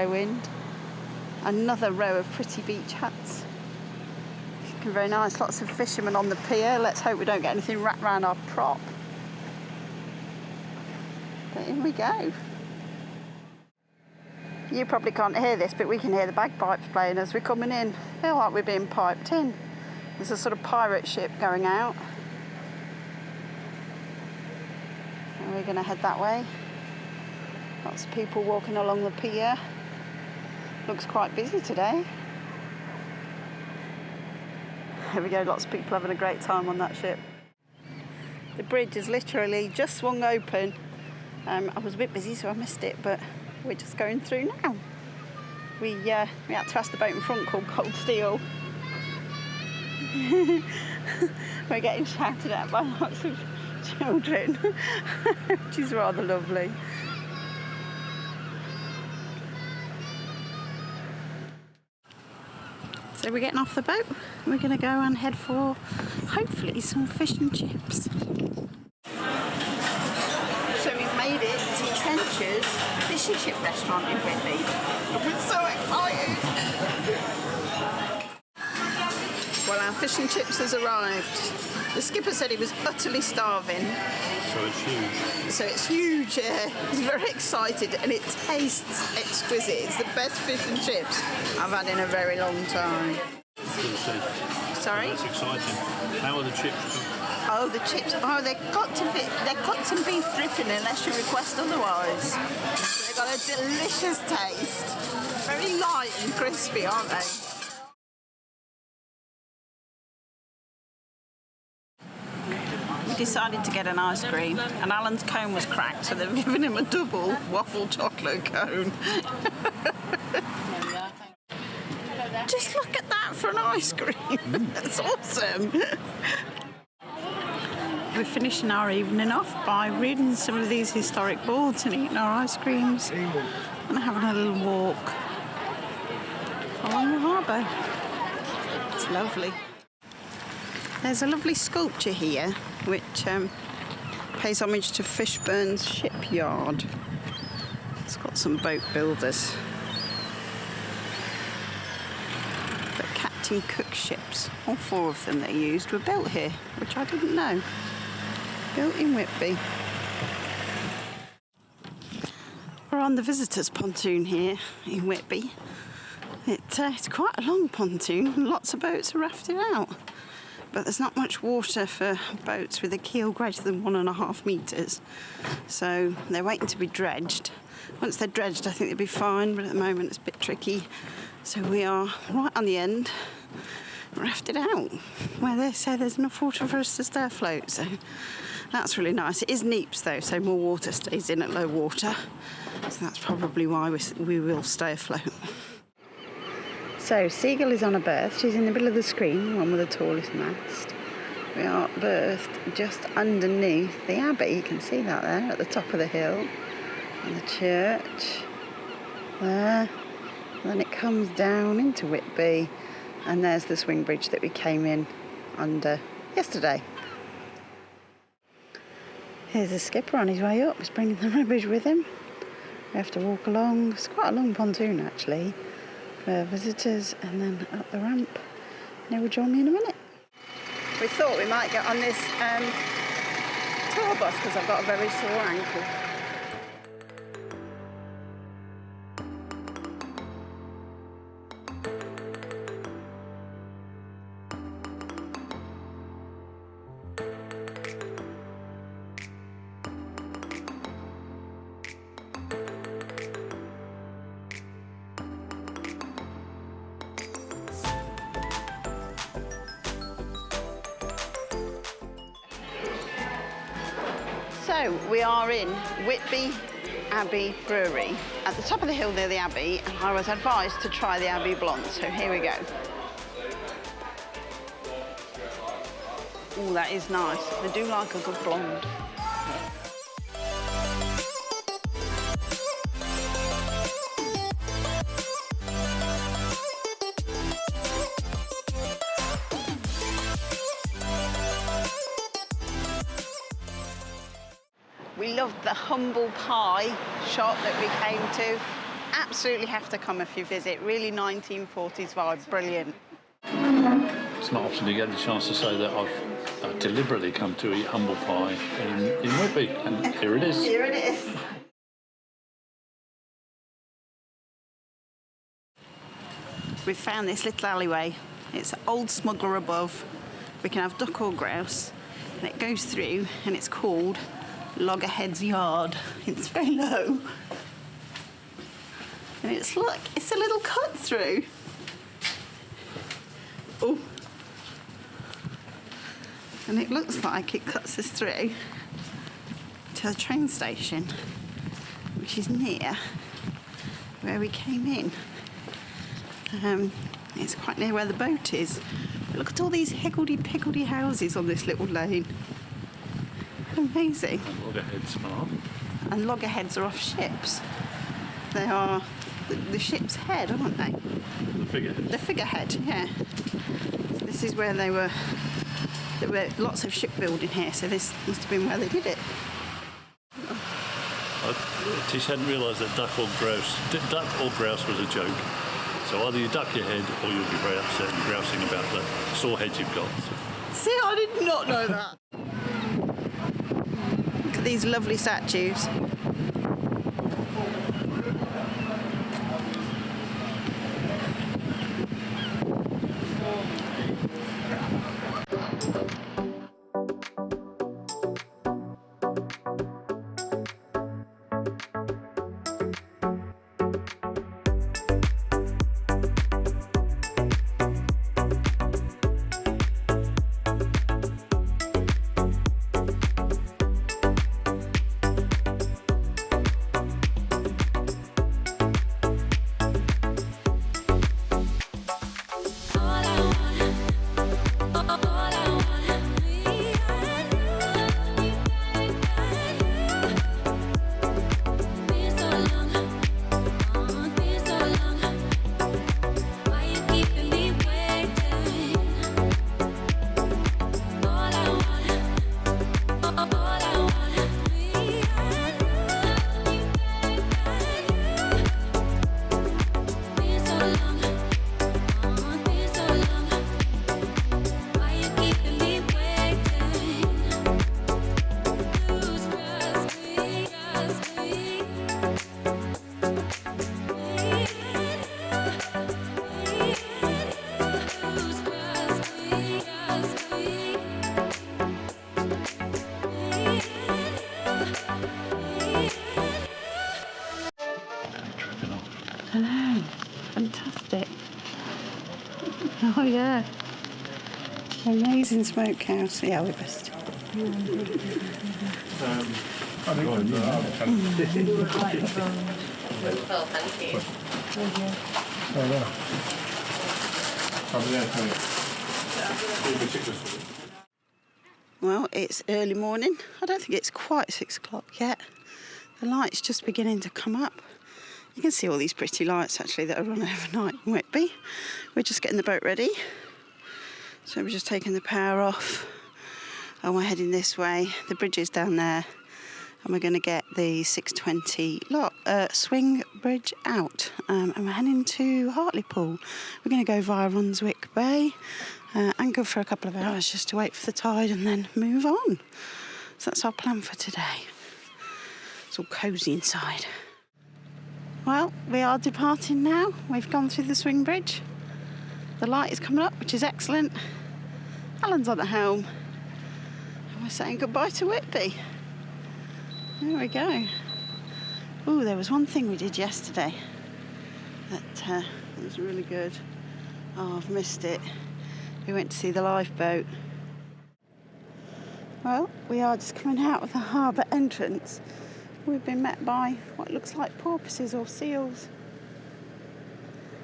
Wind. Another row of pretty beach huts. Looking very nice. Lots of fishermen on the pier. Let's hope we don't get anything wrapped around our prop. But in we go. You probably can't hear this, but we can hear the bagpipes playing as we're coming in. I feel like we're being piped in. There's a sort of pirate ship going out. And we're going to head that way. Lots of people walking along the pier. Looks quite busy today. Here we go, lots of people having a great time on that ship. The bridge is literally just swung open. I was a bit busy, so I missed it, but we're just going through now. We had to ask the boat in front called Cold Steel. We're getting shouted at by lots of children, which is rather lovely. So we're getting off the boat. We're going to go and head for, hopefully, some fish and chips. So we've made it to Trencher's fish and chip restaurant in Whitby. We're so excited! Well, our fish and chips has arrived. The skipper said he was utterly starving. So it's huge. So it's huge, yeah. He's very excited and it tastes exquisite. It's the best fish and chips I've had in a very long time. Sorry? That's exciting. How are the chips? Oh, the chips. Oh, they've got some beef dripping unless you request otherwise. They've got a delicious taste. Very light and crispy, aren't they? We decided to get an ice cream, and Alan's cone was cracked, so they've given him a double waffle chocolate cone. Just look at that for an ice cream. That's awesome. We're finishing our evening off by reading some of these historic boards and eating our ice creams and having a little walk along the harbour. It's lovely. There's a lovely sculpture here which pays homage to Fishburn's shipyard. It's got some boat builders. But Captain Cook ships, all 4 of them they used, were built here, which I didn't know. Built in Whitby. We're on the visitors' pontoon here in Whitby. It's quite a long pontoon and lots of boats are rafted out. But there's not much water for boats with a keel greater than 1.5 metres. So they're waiting to be dredged. Once they're dredged, I think they'll be fine, but at the moment it's a bit tricky. So we are right on the end, rafted out, where they say there's enough water for us to stay afloat. So that's really nice. It is neaps though, so more water stays in at low water. So that's probably why we will stay afloat. So Seagull is on a berth. She's in the middle of the screen, the one with the tallest mast. We are berthed just underneath the Abbey. You can see that there at the top of the hill. And the church there. And then it comes down into Whitby. And there's the swing bridge that we came in under yesterday. Here's the skipper on his way up. He's bringing the rubbish with him. We have to walk along. It's quite a long pontoon actually. For visitors, and then up the ramp. And he will join me in a minute. We thought we might get on this tour bus because I've got a very sore ankle. So we are in Whitby Abbey Brewery at the top of the hill near the Abbey, and I was advised to try the Abbey Blonde, so here we go. Oh, that is nice. I do like a good blonde. We loved the humble pie shop that we came to. absolutely have to come if you visit. Really 1940s vibe, brilliant. It's not often you get the chance to say that I've deliberately come to eat humble pie in Whitby, and here it is. Here it is. We've found this little alleyway. It's Old Smuggler Above. We can have duck or grouse, and it goes through, and it's called Loggerhead's Yard. It's very low, and it's a little cut through. Oh, and it looks like it cuts us through to the train station, which is near where we came in. It's quite near where the boat is. But look at all these higgledy-piggledy houses on this little lane. Amazing. And loggerheads are. And loggerheads are off ships. They are the ship's head, aren't they? The figurehead. The figurehead, yeah. So this is where there were lots of shipbuilding here, so this must have been where they did it. Tish hadn't realised that duck or grouse was a joke. So either you duck your head or you'll be very upset and grousing about the sore head you've got. See, I did not know that. Look at these lovely statues. Hello, fantastic. Oh yeah, amazing smokehouse. Yeah, we best. Well, it's early morning. I don't think it's quite 6 o'clock yet. The light's just beginning to come up. You can see all these pretty lights actually that are on overnight in Whitby. We're just getting the boat ready. So we're just taking the power off and we're heading this way. The bridge is down there and we're going to get the 620 swing bridge out. And we're heading to Hartlepool. We're going to go via Runswick Bay, anchor for a couple of hours just to wait for the tide and then move on. So that's our plan for today. It's all cosy inside. Well, we are departing now. We've gone through the swing bridge. The light is coming up, which is excellent. Alan's on the helm. And we're saying goodbye to Whitby. There we go. Oh, there was one thing we did yesterday that was really good. Oh, I've missed it. We went to see the lifeboat. Well, we are just coming out of the harbour entrance. We've been met by what looks like porpoises or seals.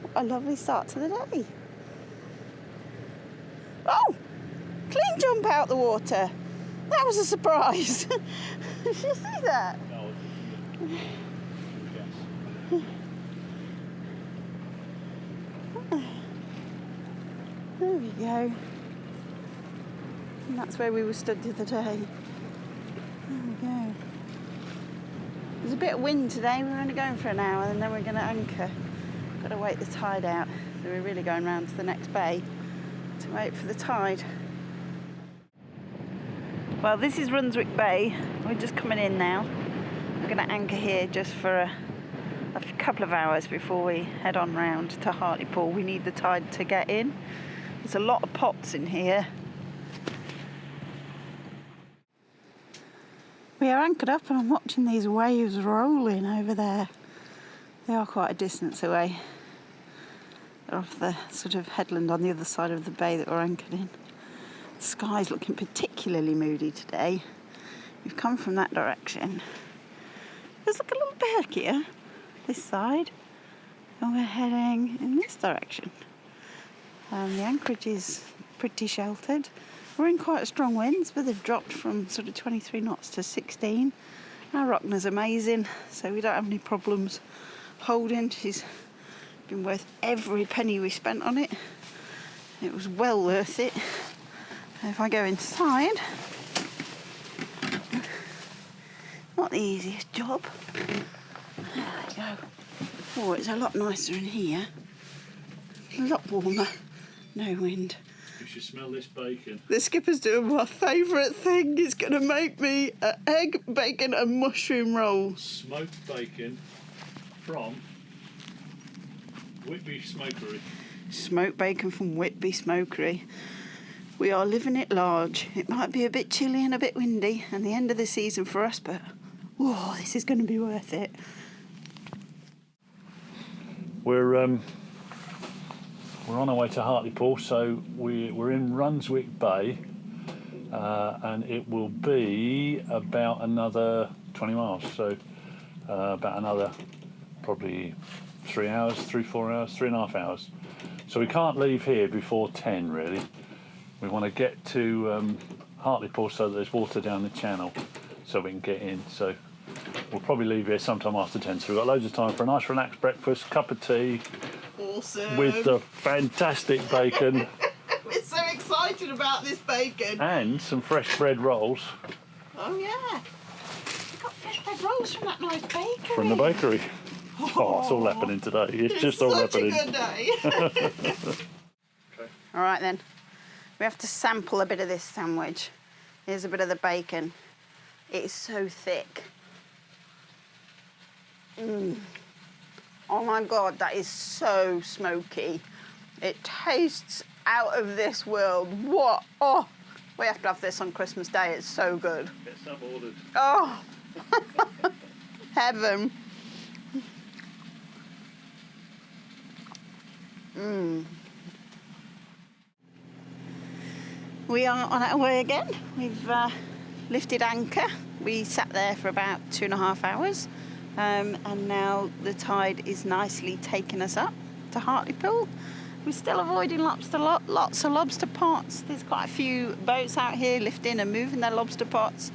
What a lovely start to the day. Oh! Clean jump out the water. That was a surprise. Did you see that? There we go. And that's where we were stood the other day. There we go. There's There's a bit of wind today. We're only going for an hour and then we're going to anchor. Got to wait the tide out. So we're really going round to the next bay to wait for the tide. Well, this is Runswick Bay. We're just coming in now. We're going to anchor here just for a couple of hours before we head on round to Hartlepool. We need the tide to get in. There's a lot of pots in here. We are anchored up and I'm watching these waves rolling over there. They are quite a distance away. They're off the sort of headland on the other side of the bay that we're anchored in. The sky's looking particularly moody today. We've come from that direction. There's like a little berg here, this side, and we're heading in this direction. The anchorage is pretty sheltered. We're in quite strong winds, but they've dropped from sort of 23 knots to 16. Our Rockner's amazing, so we don't have any problems holding. She's been worth every penny we spent on it. It was well worth it. If I go inside, not the easiest job. There we go. Oh, it's a lot nicer in here. A lot warmer. No wind. You should smell this bacon. The skipper's doing my favourite thing. He's going to make me an egg, bacon and mushroom roll. Smoked bacon from Whitby Smokery. Smoked bacon from Whitby Smokery. We are living it large. It might be a bit chilly and a bit windy and the end of the season for us, but whoa, this is going to be worth it. We're on our way to Hartlepool, so we're in Runswick Bay, and it will be about another 20 miles, so about another probably 3 hours, 4 hours, 3.5 hours. So we can't leave here before 10 really. We want to get to Hartlepool so that there's water down the channel so we can get in. So we'll probably leave here sometime after 10. So we've got loads of time for a nice relaxed breakfast, cup of tea. Awesome. With the fantastic bacon. We're so excited about this bacon. And some fresh bread rolls. Oh yeah. We've got fresh bread rolls from that nice bakery. From the bakery. Oh, it's all happening today. It's just all happening. It's such a good day. Okay. All right then. We have to sample a bit of this sandwich. Here's a bit of the bacon. It is so thick. Oh my God, that is so smoky. It tastes out of this world. What? Oh, we have to have this on Christmas Day. It's so good. Get some ordered. Oh, heaven. We are on our way again. We've lifted anchor. We sat there for about 2.5 hours. And now the tide is nicely taking us up to Hartlepool. We're still avoiding lots of lobster pots. There's quite a few boats out here lifting and moving their lobster pots.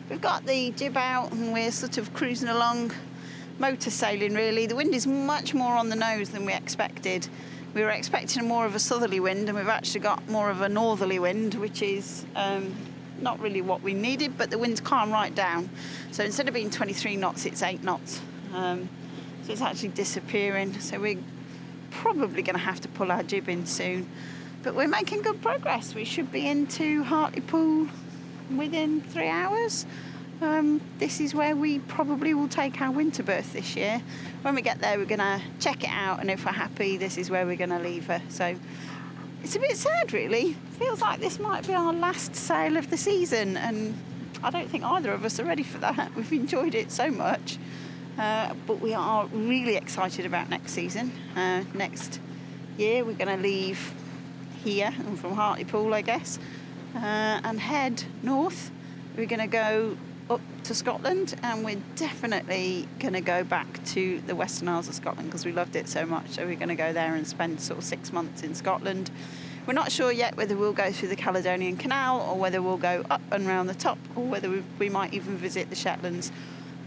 We've got the jib out and we're sort of cruising along, motor sailing really. The wind is much more on the nose than we expected. We were expecting more of a southerly wind and we've actually got more of a northerly wind, which is not really what we needed, but the wind's calmed right down. So instead of being 23 knots, it's 8 knots. So it's actually disappearing. So we're probably going to have to pull our jib in soon. But we're making good progress. We should be into Hartlepool within 3 hours. This is where we probably will take our winter berth this year. When we get there, we're going to check it out, and if we're happy, this is where we're going to leave her. So it's a bit sad, really. Feels like this might be our last sail of the season, and I don't think either of us are ready for that. We've enjoyed it so much, but we are really excited about next season. Next year, we're going to leave here and from Hartlepool, I guess, and head north. We're going to go up to Scotland, and we're definitely going to go back to the Western Isles of Scotland because we loved it so much. So we're going to go there and spend sort of 6 months in Scotland. We're not sure yet whether we'll go through the Caledonian Canal or whether we'll go up and round the top, or whether we might even visit the Shetlands.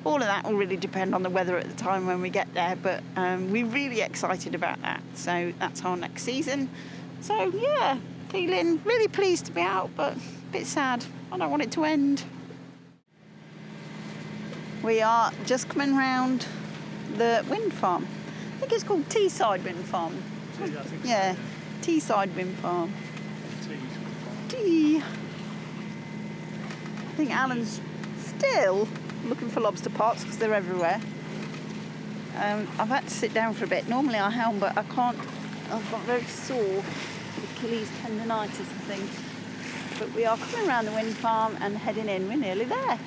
All of that will really depend on the weather at the time when we get there, but we're really excited about that. So that's our next season. So yeah, feeling really pleased to be out, but a bit sad. I don't want it to end. We are just coming round the wind farm. I think it's called Teesside Wind Farm. Yeah, Teesside Wind Farm. Tea. I think Alan's still looking for lobster pots because they're everywhere. I've had to sit down for a bit. Normally I helm, but I can't. I've got very sore Achilles tendonitis, I think. But we are coming around the wind farm and heading in. We're nearly there.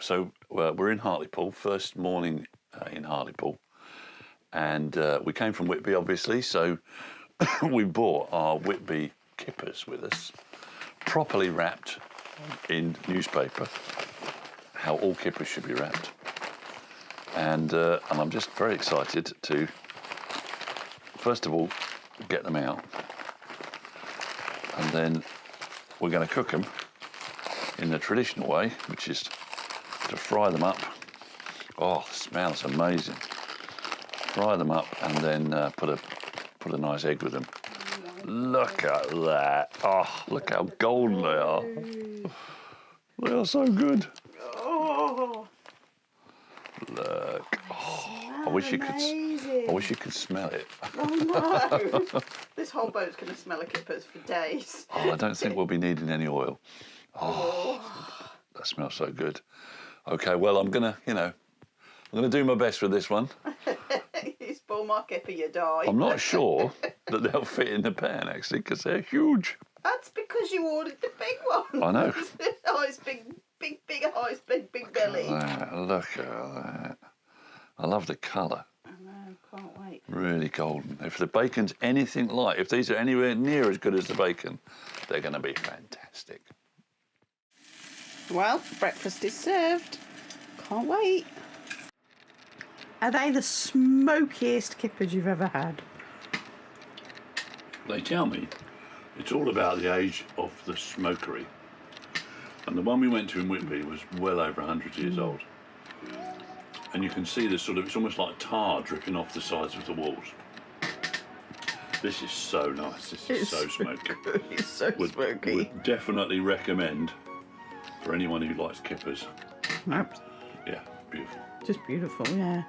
So we're in Hartlepool, first morning in Hartlepool, and we came from Whitby, obviously, so we brought our Whitby kippers with us, properly wrapped in newspaper, how all kippers should be wrapped, and I'm just very excited to, first of all, get them out, and then we're going to cook them in the traditional way, which is to fry them up. Oh, the smell's amazing. Fry them up and then put a nice egg with them. Look at that. Oh, look how golden they are. They are so good. Oh, Look. Oh, I wish you could smell it. Oh no. This whole boat's going to smell of kippers for days. Oh, I don't think we'll be needing any oil. Oh, that smells so good. Okay, well, I'm gonna do my best with this one. You spoil my kipper, you die. I'm not sure that they'll fit in the pan, actually, because they're huge. That's because you ordered the big one. I know. Eyes big eyes, big belly. Look at that. I love the colour. I know, can't wait. Really golden. If the bacon's anything like, if these are anywhere near as good as the bacon, they're going to be fantastic. Well, breakfast is served. Can't wait. Are they the smokiest kippers you've ever had? They tell me it's all about the age of the smokery. And the one we went to in Whitby was well over 100 years old. And you can see this it's almost like tar dripping off the sides of the walls. This is so nice. This is so smoky. It's so smoky. Would definitely recommend for anyone who likes kippers. Nope. Yeah, beautiful. Just beautiful, yeah.